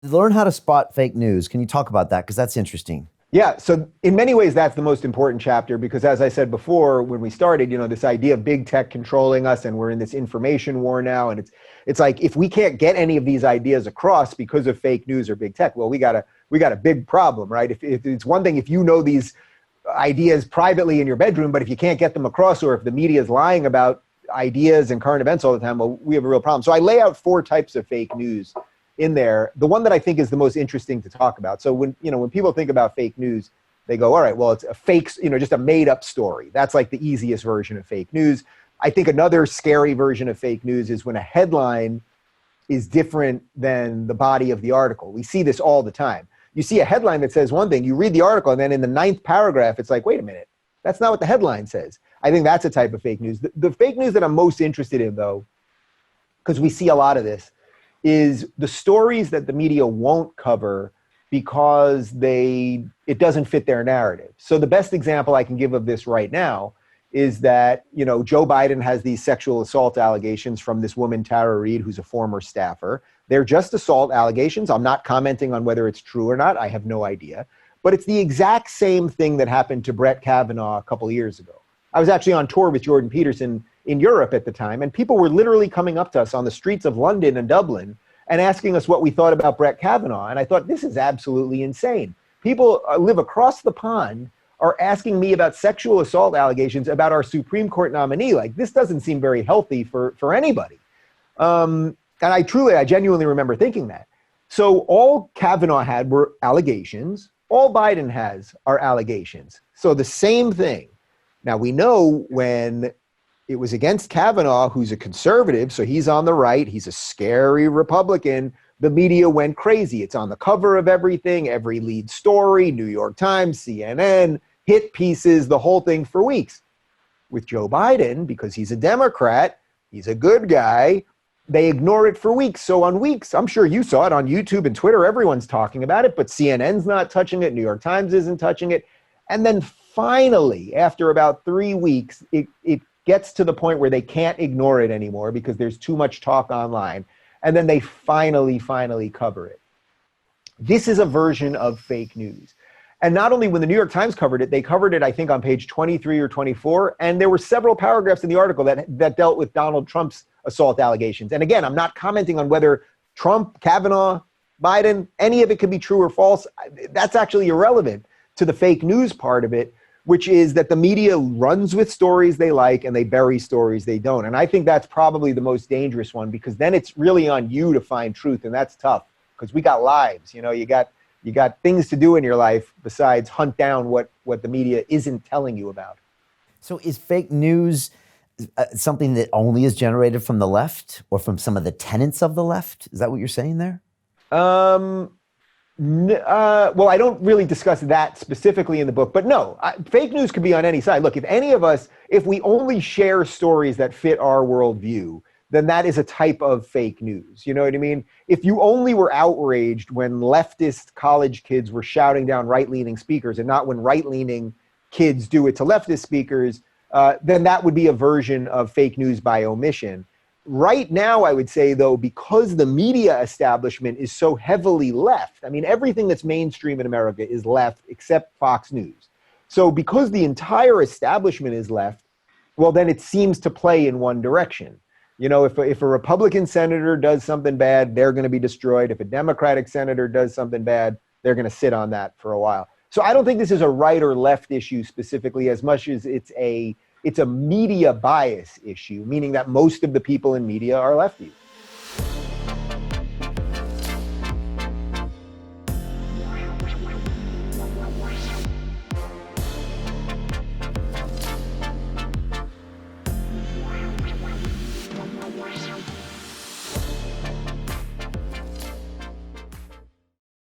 Learn how to spot fake news. Can you talk about that? Because that's interesting. Yeah, so in many ways, that's the most important chapter because as I said before, when we started, this idea of big tech controlling us and we're in this information war now. And it's like, if we can't get any of these ideas across because of fake news or big tech, well, we got a big problem, right? If it's one thing, if you know these ideas privately in your bedroom, but if you can't get them across or if the media is lying about ideas and current events all the time, well, we have a real problem. So I lay out 4 types of fake news in there. The one that I think is the most interesting to talk about. So when people think about fake news, they go, all right, well, it's a fake, just a made up story. That's like the easiest version of fake news. I think another scary version of fake news is when a headline is different than the body of the article. We see this all the time. You see a headline that says one thing, you read the article, and then in the 9th paragraph, it's like, wait a minute, that's not what the headline says. I think that's a type of fake news. The fake news that I'm most interested in, though, because we see a lot of this, is the stories that the media won't cover because it doesn't fit their narrative. So the best example I can give of this right now is that, Joe Biden has these sexual assault allegations from this woman, Tara Reid, who's a former staffer. They're just assault allegations. I'm not commenting on whether it's true or not. I have no idea. But it's the exact same thing that happened to Brett Kavanaugh a couple of years ago. I was actually on tour with Jordan Peterson in Europe at the time, and people were literally coming up to us on the streets of London and Dublin and asking us what we thought about Brett Kavanaugh. And I thought, this is absolutely insane. People live across the pond are asking me about sexual assault allegations about our Supreme Court nominee. Like, this doesn't seem very healthy for anybody. And I genuinely remember thinking that. So all Kavanaugh had were allegations. All Biden has are allegations. So the same thing. Now, we know when it was against Kavanaugh, who's a conservative, so he's on the right, he's a scary Republican, the media went crazy. It's on the cover of everything, every lead story, New York Times, CNN, hit pieces, the whole thing for weeks. With Joe Biden, because he's a Democrat, he's a good guy, they ignore it for weeks. So on weeks, I'm sure you saw it on YouTube and Twitter, everyone's talking about it, but CNN's not touching it, New York Times isn't touching it. And then finally, after about 3 weeks, it gets to the point where they can't ignore it anymore because there's too much talk online. And then they finally cover it. This is a version of fake news. And not only when the New York Times covered it, they covered it, I think, on page 23 or 24. And there were several paragraphs in the article that dealt with Donald Trump's assault allegations. And again, I'm not commenting on whether Trump, Kavanaugh, Biden, any of it could be true or false. That's actually irrelevant to the fake news part of it, which is that the media runs with stories they like and they bury stories they don't. And I think that's probably the most dangerous one because then it's really on you to find truth. And that's tough because we got lives, you got things to do in your life besides hunt down what the media isn't telling you about. So is fake news something that only is generated from the left or from some of the tenets of the left? Is that what you're saying there? Well, I don't really discuss that specifically in the book, but no, fake news could be on any side. Look, if we only share stories that fit our worldview, then that is a type of fake news. You know what I mean? If you only were outraged when leftist college kids were shouting down right-leaning speakers and not when right-leaning kids do it to leftist speakers, then that would be a version of fake news by omission. Right now, I would say, though, because the media establishment is so heavily left, I mean, everything that's mainstream in America is left except Fox News. So because the entire establishment is left, well, then it seems to play in one direction. If a Republican senator does something bad, they're going to be destroyed. If a Democratic senator does something bad, they're going to sit on that for a while. So I don't think this is a right or left issue specifically as much as it's a media bias issue, meaning that most of the people in media are lefties.